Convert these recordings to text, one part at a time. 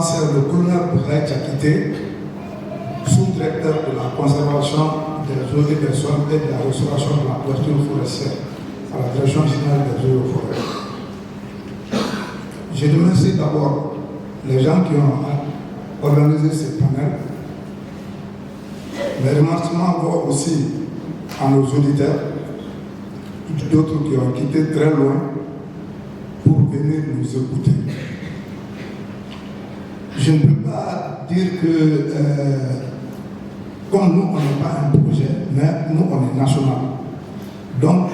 Moi, c'est le colonel Bouraï Tchakité, sous-directeur de la conservation des eaux et des sols et de la restauration de la couverture forestière à la Direction générale des eaux et forêts. Je remercie d'abord les gens qui ont organisé ce panel. Mes remerciements vont aussi à nos auditeurs, d'autres qui ont quitté très loin pour venir nous écouter. Je ne peux pas dire que, comme nous, on n'est pas un projet, mais nous, on est national. Donc,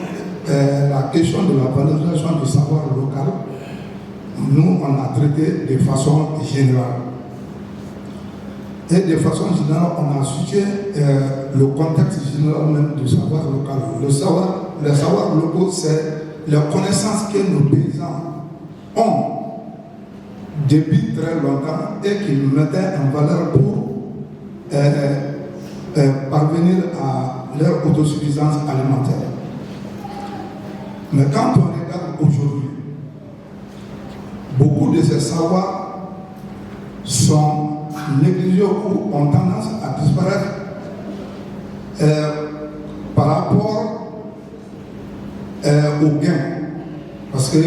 la question de la valorisation du savoir local, nous, on a traité de façon générale. Et de façon générale, on a situé le contexte général même du savoir local. Les savoirs locaux, c'est les connaissances que nos paysans ont depuis très longtemps et qu'ils mettaient en valeur pour parvenir à leur autosuffisance alimentaire. Mais quand on regarde aujourd'hui, beaucoup de ces savoirs sont négligés ou ont tendance à disparaître par rapport aux gains. Parce que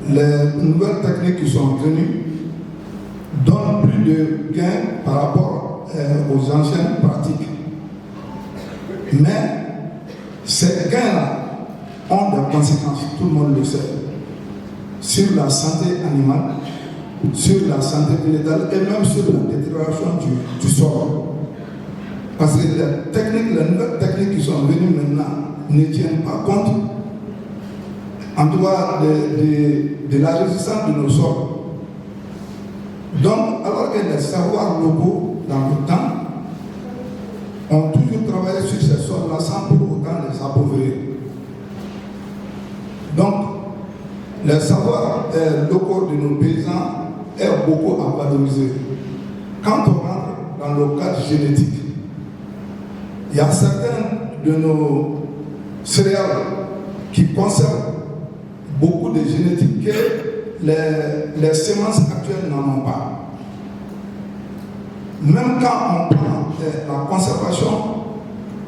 les nouvelles techniques qui sont venues donnent plus de gains par rapport aux anciennes pratiques. Mais ces gains-là ont des conséquences, tout le monde le sait, sur la santé animale, sur la santé végétale et même sur la détérioration du sol. Parce que les nouvelles techniques qui sont venues maintenant ne tiennent pas compte, en tout cas, de la résistance de nos sols. Donc, alors que les savoirs locaux, dans le temps, ont toujours travaillé sur ces sols-là sans pour autant les appauvrir. Donc, les savoirs locaux de nos paysans est beaucoup à valoriser. Quand on rentre dans le cadre génétique, il y a certains de nos céréales qui conservent beaucoup de génétique que les semences actuelles n'en ont pas. Même quand on prend la conservation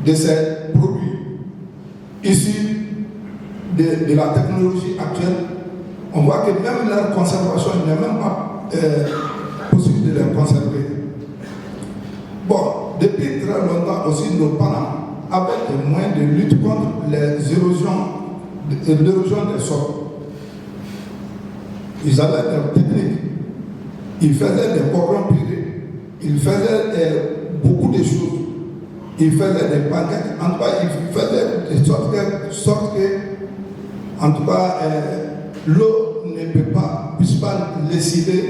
de ces produits issus de la technologie actuelle, on voit que même leur conservation n'est même pas possible de les conserver. Bon, depuis très longtemps aussi, nos parents avaient des moyens de lutte contre l'érosion des sols. Ils avaient des techniques. Ils faisaient des programmes privés. Ils faisaient beaucoup de choses. Ils faisaient des banquettes. En tout cas, ils faisaient de sorte que, en tout cas, l'eau ne puisse pas lessiver,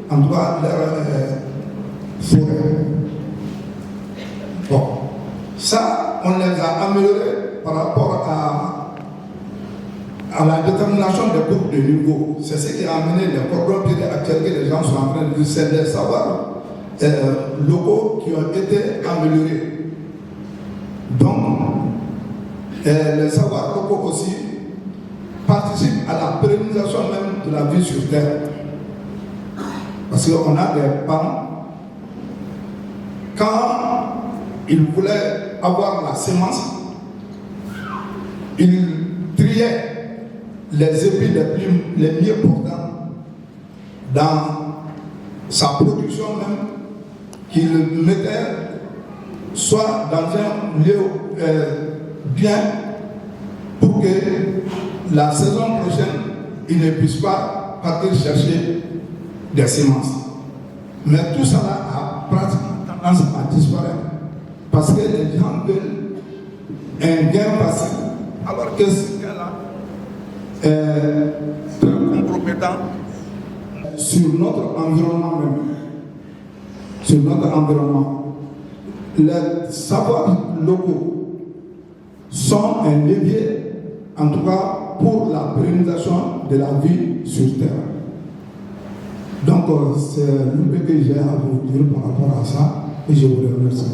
en tout cas, leur forêt. Bon, ça, on les a améliorés par rapport à la détermination des groupes de niveau. C'est ce qui a amené les programmes actuels que les gens sont en train de dire. C'est des savoirs locaux qui ont été améliorés. Donc, les savoirs locaux aussi participent à la pérennisation même de la vie sur Terre. Parce qu'on a des parents, quand ils voulaient avoir la semence, ils triaient les épis les mieux portants dans sa production même, qu'il mettait soit dans un lieu bien pour que la saison prochaine, il ne puisse pas partir chercher des semences. Mais tout cela a pratiquement tendance à disparaître parce que les gens veulent un gain facile, alors que ce gain-là est très compromettant sur notre environnement même. Sur notre environnement. Les savoirs locaux sont un levier, en tout cas, pour la pérennisation de la vie sur Terre. Donc, c'est le que j'ai à vous dire par rapport à ça, et je vous remercie.